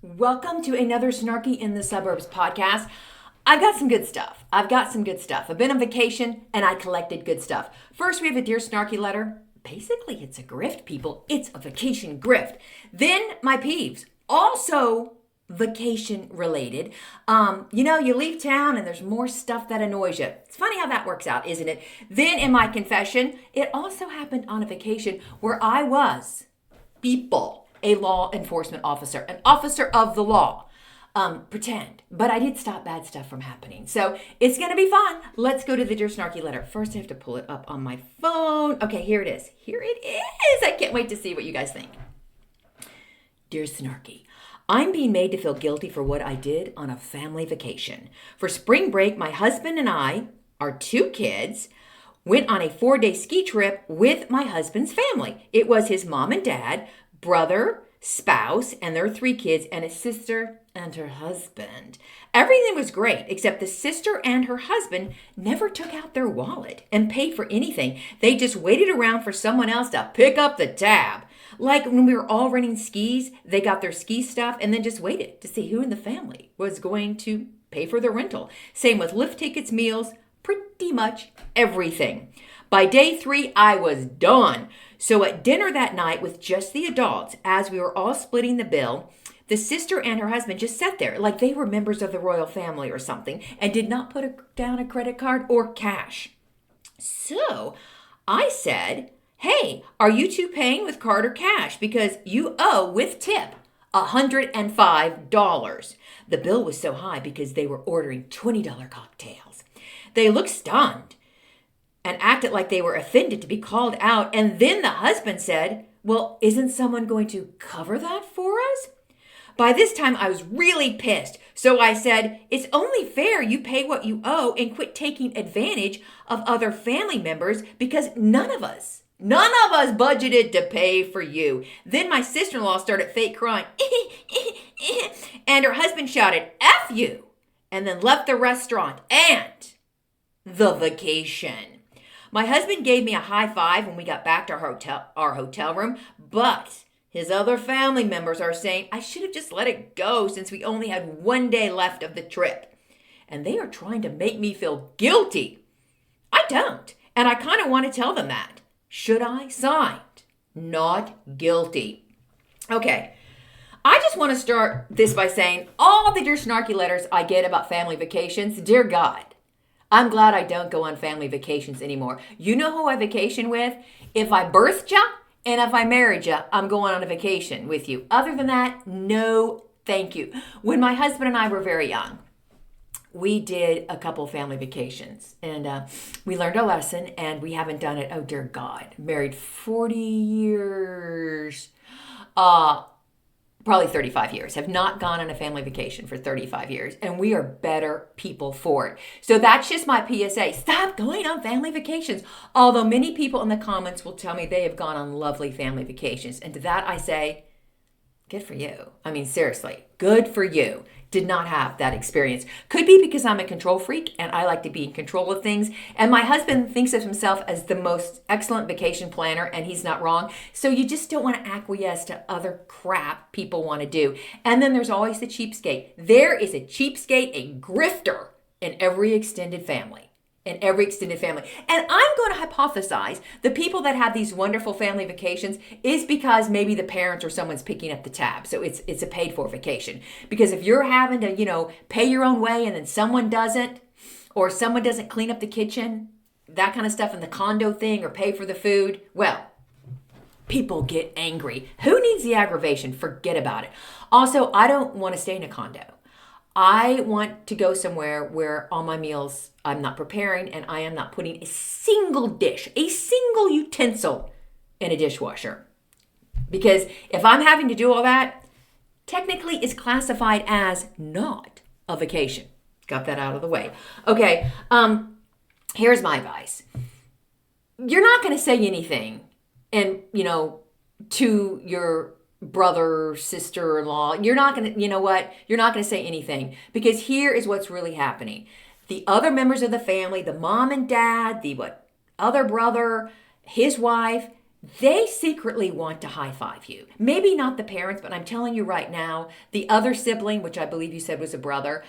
Welcome to another Snarky in the Suburbs podcast. I've got some good stuff. I've been on vacation and I collected good stuff. First, we have a Dear Snarky letter. Basically, it's a grift, people. It's a vacation grift. Then, my peeves. Also vacation related. You leave town and there's more stuff that annoys you. It's funny how that works out, isn't it? Then, in my confession, it also happened on a vacation where I was, a law enforcement officer, an officer of the law. But I did stop bad stuff from happening. So it's going to be fun. Let's go to the Dear Snarky letter. First, I have to pull it up on my phone. Okay, here it is. I can't wait to see what you guys think. Dear Snarky, I'm being made to feel guilty for what I did on a family vacation. For spring break, my husband and I, our 2 kids, went on a 4-day ski trip with my husband's family. It was his mom and dad, brother, spouse, and their 3 kids, and a sister and her husband. Everything was great, except the sister and her husband never took out their wallet and paid for anything. They just waited around for someone else to pick up the tab. Like when we were all renting skis, they got their ski stuff and then just waited to see who in the family was going to pay for the rental. Same with lift tickets, meals, pretty much everything. By day 3, I was done. So at dinner that night with just the adults, as we were all splitting the bill, the sister and her husband just sat there like they were members of the royal family or something and did not put down a credit card or cash. So I said, hey, are you 2 paying with card or cash? Because you owe, with tip, $105. The bill was so high because they were ordering $20 cocktails. They looked stunned and acted like they were offended to be called out. And then the husband said, well, isn't someone going to cover that for us? By this time, I was really pissed. So I said, it's only fair you pay what you owe and quit taking advantage of other family members because none of us budgeted to pay for you. Then my sister-in-law started fake crying. And her husband shouted, F you, and then left the restaurant and the vacation. My husband gave me a high five when we got back to our hotel room, but his other family members are saying I should have just let it go since we only had 1 day left of the trip. And they are trying to make me feel guilty. I don't, and I kind of want to tell them that. Should I? Signed, not guilty. Okay, I just want to start this by saying all the Dear Snarky letters I get about family vacations, dear God, I'm glad I don't go on family vacations anymore. You know who I vacation with? If I birthed ya and if I married ya, I'm going on a vacation with you. Other than that, no thank you. When my husband and I were very young, we did a couple family vacations and we learned our lesson and we haven't done it, oh dear God, married 40 years, probably 35 years, have not gone on a family vacation for 35 years, and we are better people for it. So that's just my PSA. Stop going on family vacations. Although many people in the comments will tell me they have gone on lovely family vacations. And to that I say, good for you. I mean, seriously, good for you. Did not have that experience. Could be because I'm a control freak and I like to be in control of things. And my husband thinks of himself as the most excellent vacation planner, and he's not wrong. So you just don't want to acquiesce to other crap people want to do. And then there's always the cheapskate. There is a cheapskate, a grifter in every extended family. And I'm going to hypothesize the people that have these wonderful family vacations is because maybe the parents or someone's picking up the tab. So it's a paid for vacation. Because if you're having to, pay your own way and then someone doesn't, or someone doesn't clean up the kitchen, that kind of stuff in the condo thing, or pay for the food, well, people get angry. Who needs the aggravation? Forget about it. Also, I don't want to stay in a condo. I want to go somewhere where all my meals I'm not preparing and I am not putting a single dish, a single utensil in a dishwasher. Because if I'm having to do all that, technically it's classified as not a vacation. Got that out of the way. Okay, here's my advice. You're not going to say anything and, to your brother, sister-in-law, you're not going to, you're not going to say anything, because here is what's really happening. The other members of the family, the mom and dad, the other brother, his wife, they secretly want to high five you. Maybe not the parents, but I'm telling you right now, the other sibling, which I believe you said was a brother,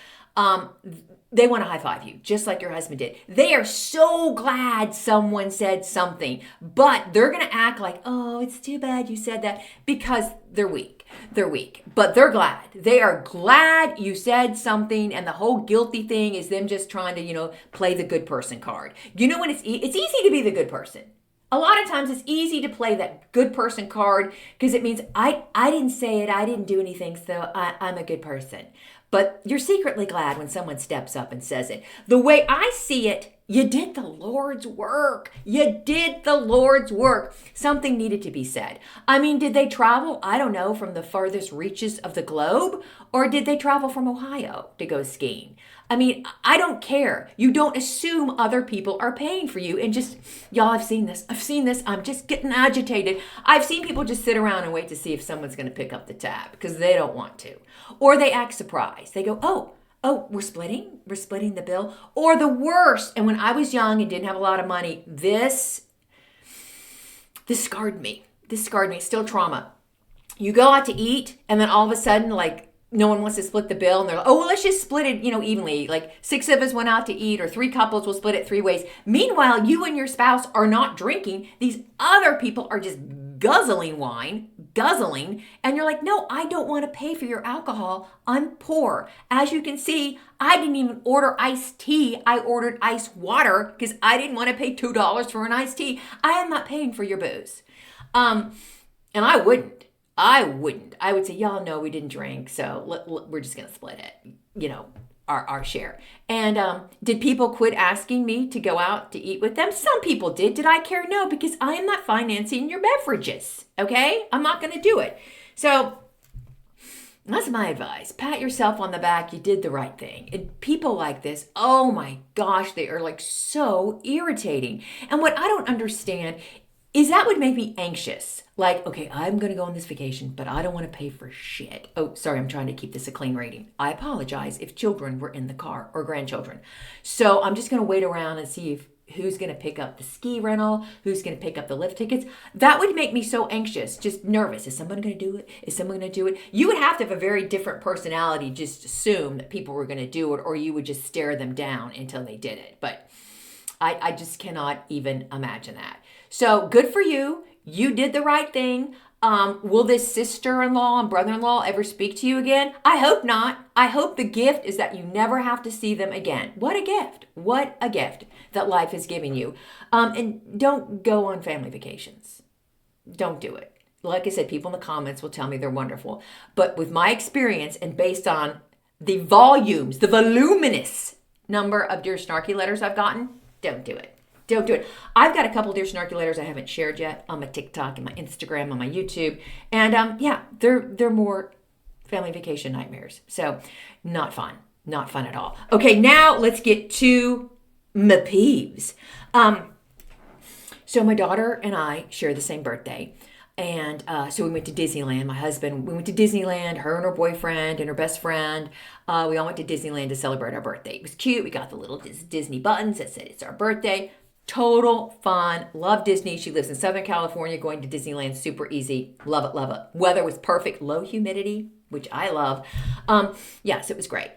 they want to high five you, just like your husband did. They are so glad someone said something, but they're going to act like, oh, it's too bad you said that, because they're weak. They're weak, but they're glad. They are glad you said something, and the whole guilty thing is them just trying to, play the good person card. You know when it's easy to be the good person. A lot of times it's easy to play that good person card because it means I didn't say it, I didn't do anything, so I'm a good person. But you're secretly glad when someone steps up and says it. The way I see it, you did the Lord's work. You did the Lord's work. Something needed to be said. I mean, did they travel, I don't know, from the farthest reaches of the globe? Or did they travel from Ohio to go skiing? I mean, I don't care. You don't assume other people are paying for you and just, y'all, I've seen this. I'm just getting agitated. I've seen people just sit around and wait to see if someone's going to pick up the tab because they don't want to. Or they act surprised. They go, oh, we're splitting the bill. Or the worst, and when I was young and didn't have a lot of money, this scarred me. It's still trauma. You go out to eat and then all of a sudden, like, no one wants to split the bill, and they're like, oh, well, let's just split it, evenly. Like 6 of us went out to eat, or 3 couples will split it 3 ways. Meanwhile, you and your spouse are not drinking. These other people are just guzzling wine, and you're like, no, I don't want to pay for your alcohol. I'm poor. As you can see, I didn't even order iced tea. I ordered ice water because I didn't want to pay $2 for an iced tea. I am not paying for your booze. And I wouldn't. I would say, y'all know we didn't drink, so we're just going to split it, our share. And did people quit asking me to go out to eat with them? Some people did. Did I care? No, because I am not financing your beverages, okay? I'm not going to do it. So that's my advice. Pat yourself on the back. You did the right thing. And people like this, oh my gosh, they are like so irritating. And what I don't understand is that would make me anxious. Like, okay, I'm going to go on this vacation, but I don't want to pay for shit. Oh, sorry, I'm trying to keep this a clean rating. I apologize if children were in the car or grandchildren. So I'm just going to wait around and see who's going to pick up the ski rental, who's going to pick up the lift tickets. That would make me so anxious, just nervous. Is someone going to do it? Is someone going to do it? You would have to have a very different personality, just assume that people were going to do it, or you would just stare them down until they did it. But I just cannot even imagine that. So good for you. You did the right thing. Will this sister-in-law and brother-in-law ever speak to you again? I hope not. I hope the gift is that you never have to see them again. What a gift. What a gift that life has given you. And don't go on family vacations. Don't do it. Like I said, people in the comments will tell me they're wonderful. But with my experience and based on the volumes, the voluminous number of Dear Snarky letters I've gotten, don't do it. Don't do it. I've got a couple Dear Snarky letters I haven't shared yet on my TikTok and my Instagram and my YouTube. And they're more family vacation nightmares. So not fun. Not fun at all. Okay, now let's get to my peeves. So my daughter and I share the same birthday. And so we went to Disneyland. We went to Disneyland, her and her boyfriend and her best friend. We all went to Disneyland to celebrate our birthday. It was cute. We got the little Disney buttons that said it's our birthday. Total fun. Love Disney. She lives in Southern California. Going to Disneyland, super easy. Love it, love it. Weather was perfect. Low humidity, which I love. Yes, it was great.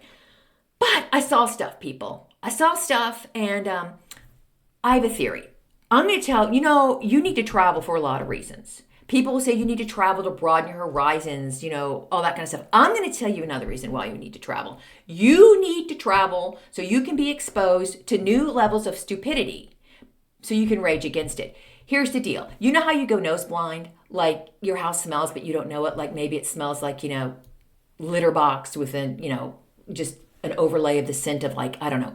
But I saw stuff, people. I saw stuff, and I have a theory. I'm going to tell, you need to travel for a lot of reasons. People will say you need to travel to broaden your horizons, all that kind of stuff. I'm going to tell you another reason why you need to travel. You need to travel so you can be exposed to new levels of stupidity so you can rage against it. Here's the deal. You know how you go nose blind? Like your house smells, but you don't know it. Like maybe it smells like, litter box with just an overlay of the scent of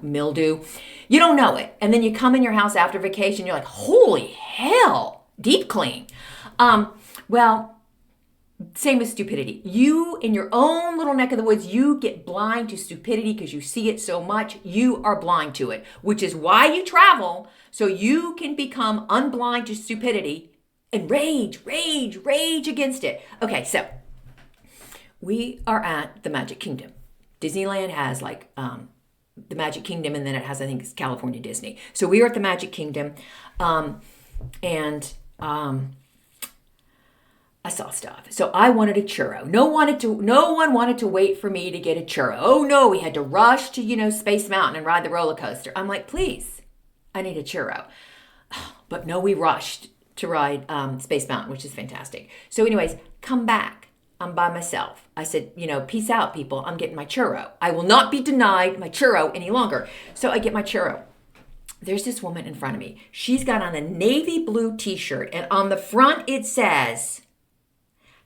mildew. You don't know it. And then you come in your house after vacation, you're like, holy hell, deep clean. Well, same with stupidity. You, in your own little neck of the woods, you get blind to stupidity because you see it so much. You are blind to it, which is why you travel, so you can become unblind to stupidity and rage against it. Okay, so we are at the Magic Kingdom. Disneyland has the Magic Kingdom, and then it has, I think it's California Disney. So we were at the Magic Kingdom, and I saw stuff. So I wanted a churro. No one wanted to wait for me to get a churro. Oh no, we had to rush to, Space Mountain and ride the roller coaster. I'm like, please, I need a churro. But no, we rushed to ride Space Mountain, which is fantastic. So anyways, come back. I'm by myself. I said, peace out, people. I'm getting my churro. I will not be denied my churro any longer. So I get my churro. There's this woman in front of me. She's got on a navy blue t-shirt, and on the front it says,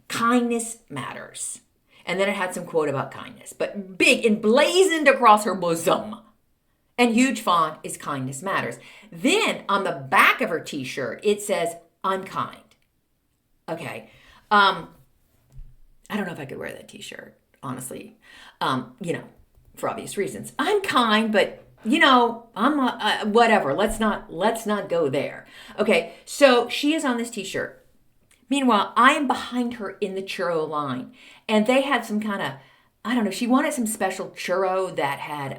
kindness matters. And then it had some quote about kindness, but big emblazoned across her bosom. And huge font is kindness matters. Then on the back of her t-shirt, it says, I'm kind. Okay. I don't know if I could wear that t-shirt, honestly. For obvious reasons. I'm kind, but I'm whatever. Let's not go there. Okay. So she is on this t-shirt. Meanwhile, I am behind her in the churro line, and they had some kind of, I don't know, she wanted some special churro that had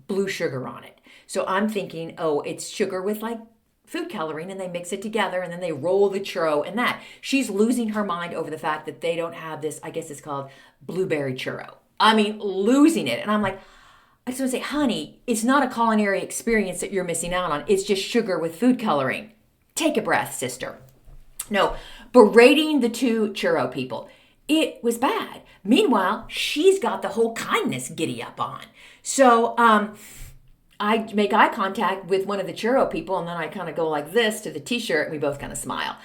blue sugar on it. So I'm thinking, oh, it's sugar with like food coloring, and they mix it together, and then they roll the churro and that. She's losing her mind over the fact that they don't have this, I guess it's called blueberry churro. I mean, losing it. And I'm like, I just want to say, honey, it's not a culinary experience that you're missing out on. It's just sugar with food coloring. Take a breath, sister. No, berating the two churro people. It was bad. Meanwhile, she's got the whole kindness giddy up on. So I make eye contact with one of the churro people, and then I kind of go like this to the t-shirt, and we both kind of smile.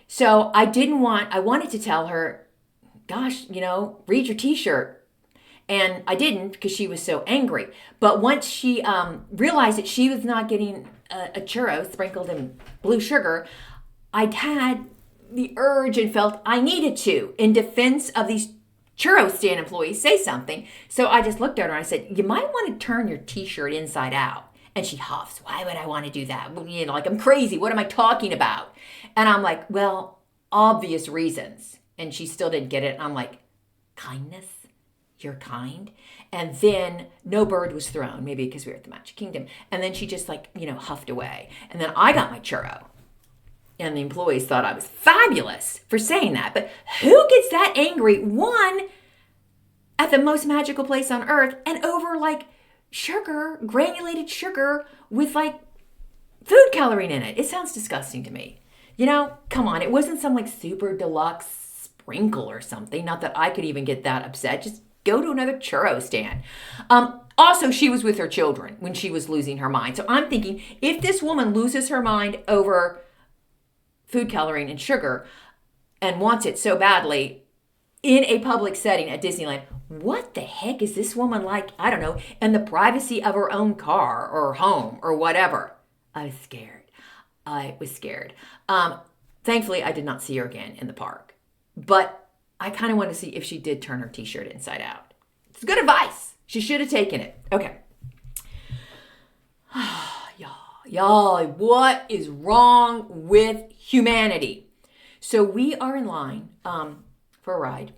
So I wanted to tell her, gosh, read your t-shirt. And I didn't because she was so angry. But once she realized that she was not getting a churro sprinkled in blue sugar, I'd had the urge and felt I needed to, in defense of these churro stand employees, say something. So I just looked at her and I said, you might want to turn your t-shirt inside out. And she huffs, why would I want to do that? Like I'm crazy. What am I talking about? And I'm like, well, obvious reasons. And she still didn't get it. And I'm like, kindness? You're kind? And then no bird was thrown, maybe because we were at the Magic Kingdom. And then she just huffed away. And then I got my churro. And the employees thought I was fabulous for saying that. But who gets that angry, one, at the most magical place on earth, and over like sugar, granulated sugar with like food coloring in it? It sounds disgusting to me. Come on. It wasn't some like super deluxe sprinkle or something. Not that I could even get that upset. Just go to another churro stand. Also, she was with her children when she was losing her mind. So I'm thinking, if this woman loses her mind over food coloring and sugar and wants it so badly in a public setting at Disneyland, what the heck is this woman like? I don't know, in the privacy of her own car or home or whatever. I was scared. Thankfully, I did not see her again in the park. But I kind of want to see if she did turn her t-shirt inside out. It's good advice. She should have taken it. Okay. Y'all, what is wrong with humanity? So we are in line for a ride.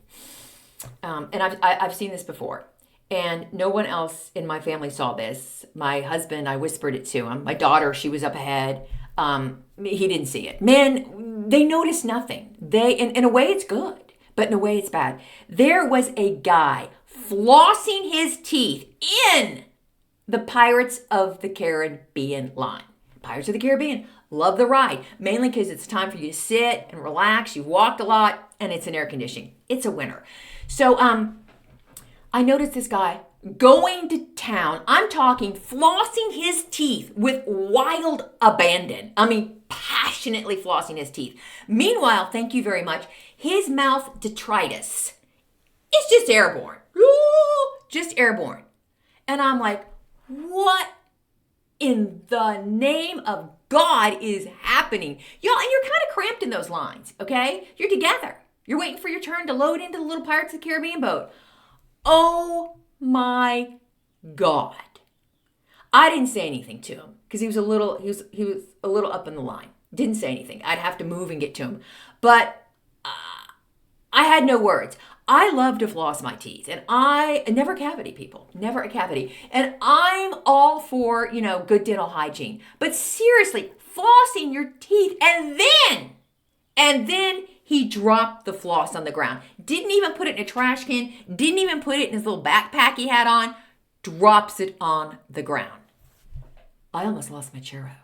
And I've seen this before. And no one else in my family saw this. My husband, I whispered it to him. My daughter, she was up ahead. He didn't see it. Men, they noticed nothing. In a way, it's good. But in a way, it's bad. There was a guy flossing his teeth in the Pirates of the Caribbean line. Pirates of the Caribbean, love the ride. Mainly because it's time for you to sit and relax. You've walked a lot, and it's in air conditioning. It's a winter. So I noticed this guy going to town. I'm talking flossing his teeth with wild abandon. I mean, passionately flossing his teeth. Meanwhile, thank you very much, his mouth detritus is just airborne. Just airborne. And I'm like, what in the name of God is happening? Y'all, and you're kind of cramped in those lines, okay? You're together. You're waiting for your turn to load into the little Pirates of the Caribbean boat. Oh my God. I didn't say anything to him because he was a little up in the line. Didn't say anything. I'd have to move and get to him. But I had no words. I love to floss my teeth, and never a cavity, people, never a cavity. And I'm all for, good dental hygiene. But seriously, flossing your teeth and then he dropped the floss on the ground. Didn't even put it in a trash can. Didn't even put it in his little backpack he had on. Drops it on the ground. I almost lost my churro.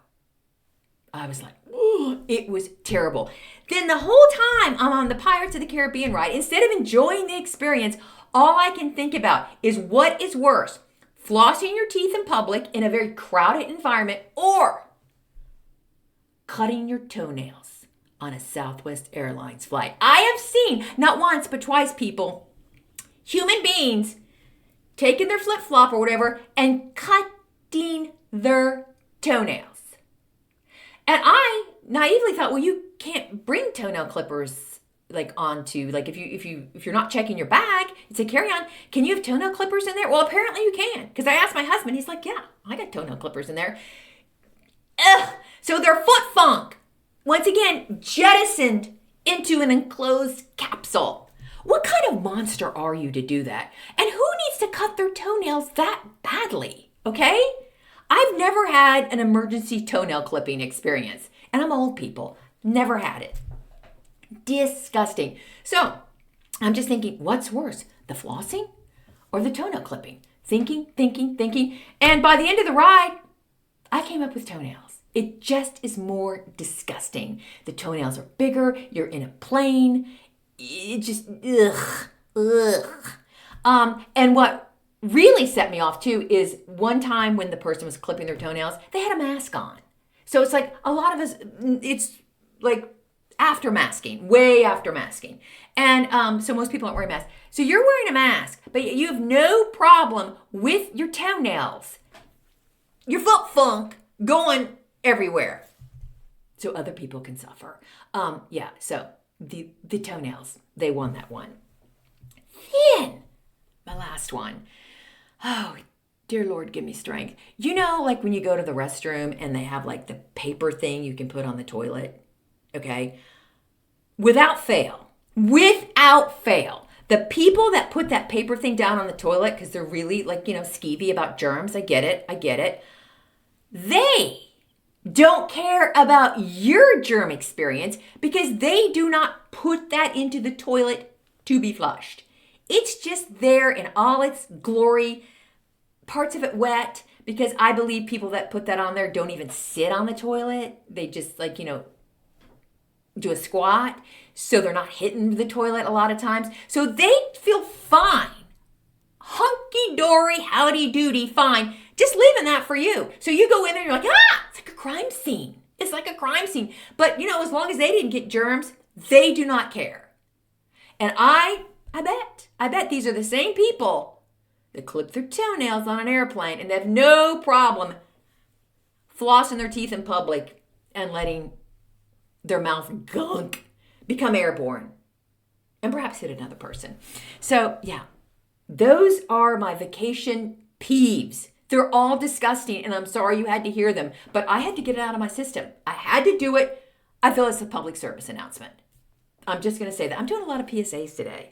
I was like, ooh, it was terrible. Then the whole time I'm on the Pirates of the Caribbean ride, instead of enjoying the experience, all I can think about is what is worse, flossing your teeth in public in a very crowded environment or cutting your toenails on a Southwest Airlines flight. I have seen, not once but twice, people, human beings, taking their flip-flop or whatever and cutting their toenails. And I naively thought, well, you can't bring toenail clippers onto if you're not checking your bag, it's a carry-on. Can you have toenail clippers in there? Well, apparently you can, because I asked my husband. He's like, yeah, I got toenail clippers in there. Ugh. So their foot funk, once again, jettisoned into an enclosed capsule. What kind of monster are you to do that? And who needs to cut their toenails that badly? Okay? I've never had an emergency toenail clipping experience. And I'm old, people. Never had it. Disgusting. So I'm just thinking, what's worse, the flossing or the toenail clipping? Thinking. And by the end of the ride, I came up with toenails. It just is more disgusting. The toenails are bigger. You're in a plane. It just, ugh. And what really set me off too is one time when the person was clipping their toenails, they had a mask on. So it's like a lot of us, it's like after masking, way after masking. And so most people aren't wearing masks. So you're wearing a mask, but you have no problem with your toenails, your foot funk going everywhere. So other people can suffer. So the toenails, they won that one. Then, my last one. Oh, dear Lord, give me strength. You know, like when you go to the restroom and they have like the paper thing you can put on the toilet, okay? Without fail, the people that put that paper thing down on the toilet because they're really skeevy about germs, I get it. They don't care about your germ experience because they do not put that into the toilet to be flushed. It's just there in all its glory, parts of it wet, because I believe people that put that on there don't even sit on the toilet. They just do a squat, so they're not hitting the toilet a lot of times. So they feel fine. Hunky-dory, howdy-doody, fine. Just leaving that for you. So you go in there and you're like, it's like a crime scene. It's like a crime scene. But, as long as they didn't get germs, they do not care. And I bet these are the same people that clip their toenails on an airplane and they have no problem flossing their teeth in public and letting their mouth gunk become airborne and perhaps hit another person. So, yeah, those are my vacation peeves. They're all disgusting, and I'm sorry you had to hear them, but I had to get it out of my system. I had to do it. I feel it's a public service announcement. I'm just going to say that. I'm doing a lot of PSAs today.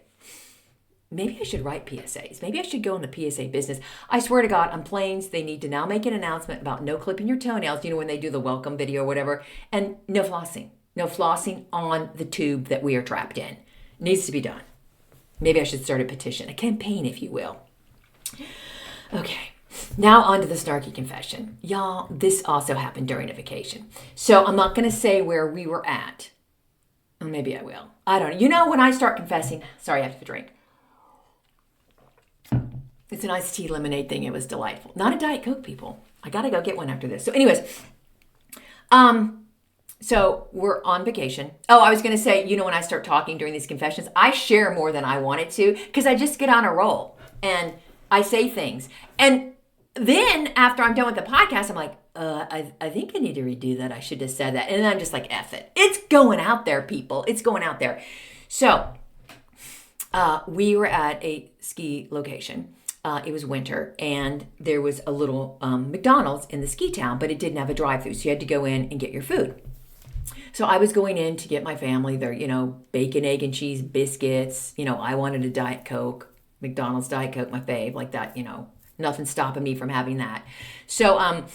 Maybe I should write PSAs. Maybe I should go in the PSA business. I swear to God, on planes, they need to now make an announcement about no clipping your toenails, when they do the welcome video or whatever, and no flossing. No flossing on the tube that we are trapped in. Needs to be done. Maybe I should start a petition, a campaign, if you will. Okay. Now on to the Snarky Confession. Y'all, this also happened during a vacation. So I'm not going to say where we were at. Or maybe I will. I don't know. When I start confessing, sorry, I have to drink. It's an iced tea lemonade thing. It was delightful. Not a Diet Coke, people. I got to go get one after this. So anyways, so we're on vacation. Oh, I was going to say, when I start talking during these confessions, I share more than I wanted to because I just get on a roll and I say things. And then after I'm done with the podcast, I'm like, I think I need to redo that. I should have said that. And then I'm just like, F it. It's going out there, people. It's going out there. So we were at a ski location. It was winter, and there was a little McDonald's in the ski town, but it didn't have a drive-thru, so you had to go in and get your food. So I was going in to get my family their, bacon, egg, and cheese biscuits. I wanted a Diet Coke, McDonald's Diet Coke, my fave, like that, nothing stopping me from having that. So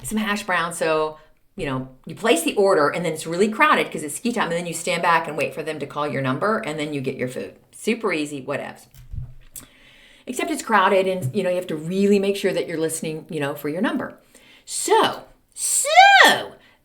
some hash browns. So you place the order and then it's really crowded because it's ski time, and then you stand back and wait for them to call your number and then you get your food. Super easy, whatevs. Except it's crowded and, you have to really make sure that you're listening, for your number. So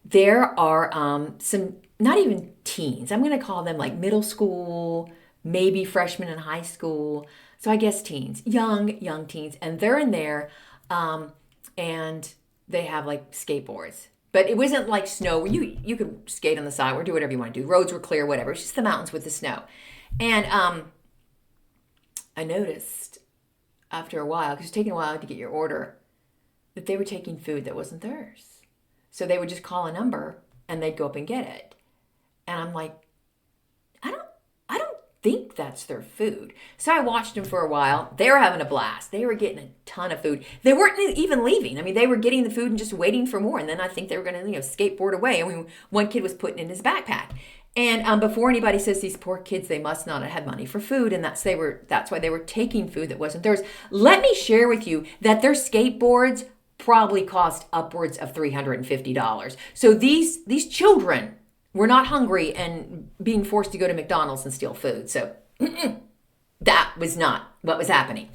there are some, not even teens, I'm going to call them like middle school, maybe freshmen in high school. So I guess teens, young teens. And they're in there and they have like skateboards. But it wasn't like snow where you could skate on the side or do whatever you want to do. Roads were clear, whatever. It's just the mountains with the snow. And I noticed after a while, because it's taking a while to get your order, that they were taking food that wasn't theirs. So they would just call a number and they'd go up and get it. And I'm like, I don't think that's their food. So I watched them for a while. They were having a blast. They were getting a ton of food. They weren't even leaving. I mean, they were getting the food and just waiting for more. And then I think they were going to, skateboard away. I mean, one kid was putting it in his backpack. And before anybody says these poor kids, they must not have had money for food, and that's why they were taking food that wasn't theirs. Let me share with you that their skateboards probably cost upwards of $350. So these children were not hungry and being forced to go to McDonald's and steal food. So that was not what was happening.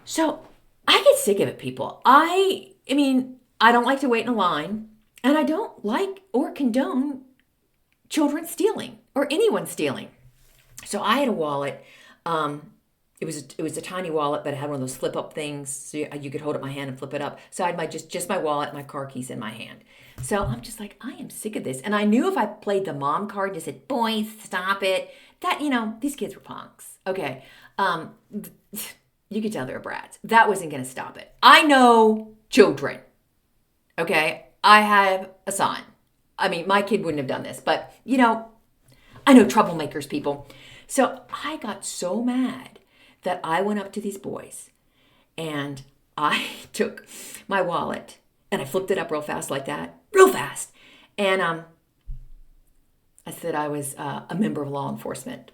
So I get sick of it, people. I mean, I don't like to wait in a line, and I don't like or condone children stealing or anyone stealing. So I had a wallet. It was a tiny wallet, but it had one of those flip up things, so you could hold up my hand and flip it up. So I had just my wallet, my car keys in my hand. So I'm just like, I am sick of this. And I knew if I played the mom card and said, "Boys, stop it," that these kids were punks. Okay, you could tell they were brats. That wasn't going to stop it. I know children. Okay, I have a son. I mean, my kid wouldn't have done this, but, I know troublemakers, people. So I got so mad that I went up to these boys and I took my wallet and I flipped it up real fast like that, real fast. And I said I was a member of law enforcement.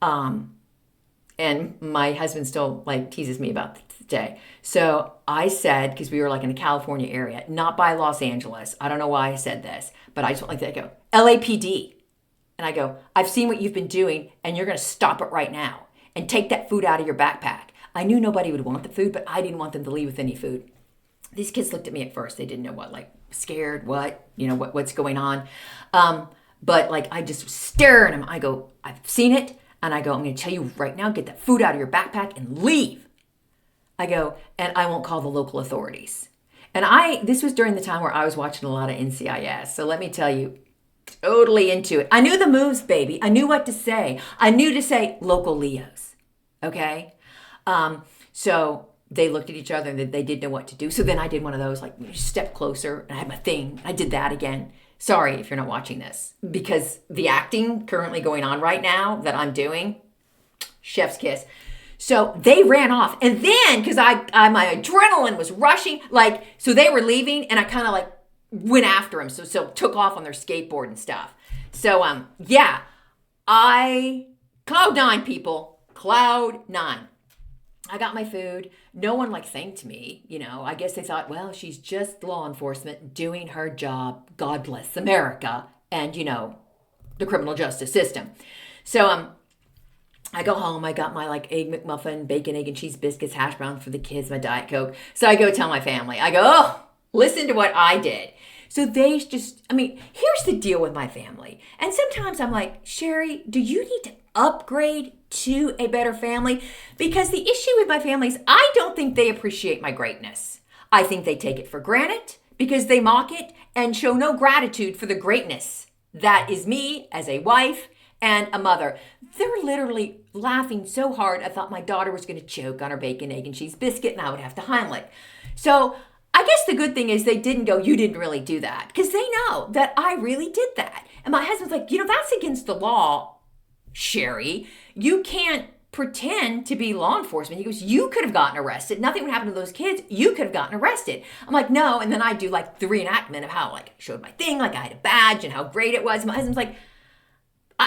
And my husband still teases me about it today. So I said, because we were in a California area, not by Los Angeles. I don't know why I said this, but I just went like that. I go, LAPD. And I go, I've seen what you've been doing and you're going to stop it right now and take that food out of your backpack. I knew nobody would want the food, but I didn't want them to leave with any food. These kids looked at me at first. They didn't know what, scared, what's going on. But I just was staring at them. I go, I've seen it. And I go, I'm going to tell you right now, get that food out of your backpack and leave. I go, and I won't call the local authorities. And this was during the time where I was watching a lot of NCIS. So let me tell you, totally into it. I knew the moves, baby. I knew what to say. I knew to say local Leos. Okay? So they looked at each other and they didn't know what to do. So then I did one of those, step closer, and I had my thing. I did that again. Sorry if you're not watching this, because the acting currently going on right now that I'm doing, chef's kiss. So they ran off. And then, because my adrenaline was rushing, so they were leaving, and I kind of went after them. So took off on their skateboard and stuff. So, Cloud 9, people. Cloud 9. I got my food. No one thanked me. I guess they thought, well, she's just law enforcement doing her job. God bless America. And, the criminal justice system. So, I go home. I got my egg McMuffin, bacon, egg and cheese biscuits, hash brown for the kids, my Diet Coke. So I go tell my family. I go, oh, listen to what I did. So they just, here's the deal with my family. And sometimes I'm like, Sherry, do you need to upgrade to a better family? Because the issue with my family is I don't think they appreciate my greatness. I think they take it for granted because they mock it and show no gratitude for the greatness that is me as a wife and a mother. They're literally laughing so hard I thought my daughter was going to choke on her bacon, egg, and cheese biscuit and I would have to Heimlich. So I guess the good thing is they didn't go, you didn't really do that, because they know that I really did that. And my husband's like, that's against the law, Sherry. You can't pretend to be law enforcement. He goes, you could have gotten arrested. Nothing would happen to those kids. You could have gotten arrested. I'm like, no. And then I do the reenactment of how I showed my thing, I had a badge and how great it was. My husband's like,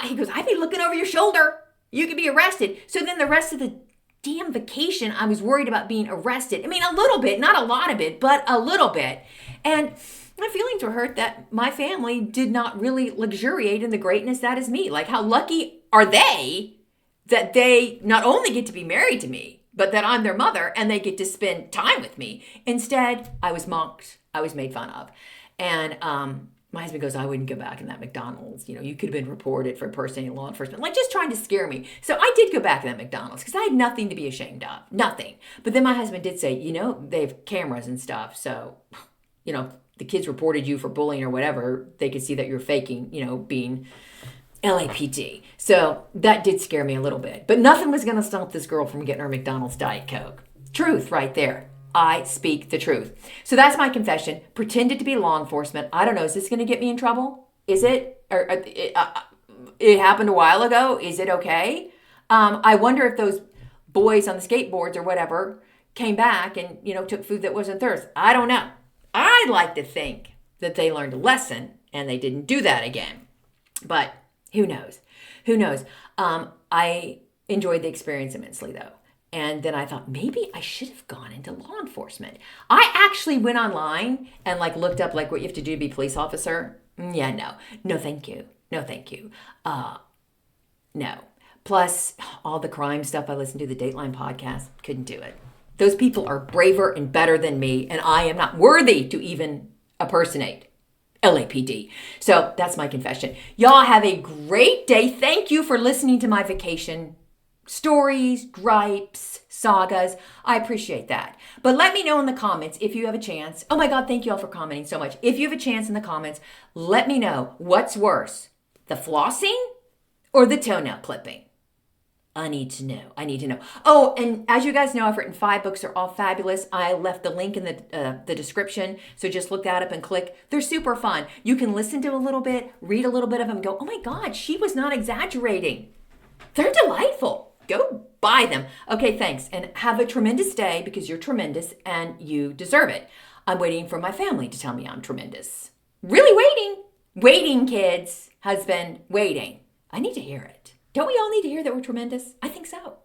he goes, I'd be looking over your shoulder. You could be arrested. So then the rest of the damn vacation, I was worried about being arrested. A little bit, not a lot of it, but a little bit. And my feelings were hurt that my family did not really luxuriate in the greatness that is me. Like, how lucky are they that they not only get to be married to me, but that I'm their mother and they get to spend time with me. Instead, I was mocked. I was made fun of. And my husband goes, I wouldn't go back in that McDonald's. You know, you could have been reported for impersonating law enforcement. Like, just trying to scare me. So I did go back in that McDonald's because I had nothing to be ashamed of. Nothing. But then my husband did say, you know, they have cameras and stuff. So, you know, the kids reported you for bullying or whatever, they could see that you're faking, you know, being LAPD. So that did scare me a little bit. But nothing was going to stop this girl from getting her McDonald's Diet Coke. Truth right there. I speak the truth. So that's my confession. Pretended to be law enforcement. I don't know. Is this going to get me in trouble? Is it? Or it happened a while ago. Is it okay? I wonder if those boys on the skateboards or whatever came back and, you know, took food that wasn't theirs. I don't know. I'd like to think that they learned a lesson and they didn't do that again. But who knows? Who knows? I enjoyed the experience immensely, though. And then I thought, maybe I should have gone into law enforcement. I actually went online and like looked up like what you have to do to be a police officer. Yeah, no. No, thank you. No, thank you. No. Plus, all the crime stuff I listened to, the Dateline podcast, couldn't do it. Those people are braver and better than me, and I am not worthy to even impersonate LAPD. So that's my confession. Y'all have a great day. Thank you for listening to my vacation stories, gripes, sagas. I appreciate that. But let me know in the comments if you have a chance. Oh my God, thank you all for commenting so much. If you have a chance in the comments, let me know what's worse, the flossing or the toenail clipping. I need to know. I need to know. Oh, and as you guys know, I've written 5 books. They're all fabulous. I left the link in the description. So just look that up and click. They're super fun. You can listen to a little bit, read a little bit of them, and go, oh my God, she was not exaggerating. They're delightful. Go buy them. Okay, thanks. And have a tremendous day because you're tremendous and you deserve it. I'm waiting for my family to tell me I'm tremendous. Really waiting. Waiting, kids. Husband, waiting. I need to hear it. Don't we all need to hear that we're tremendous? I think so.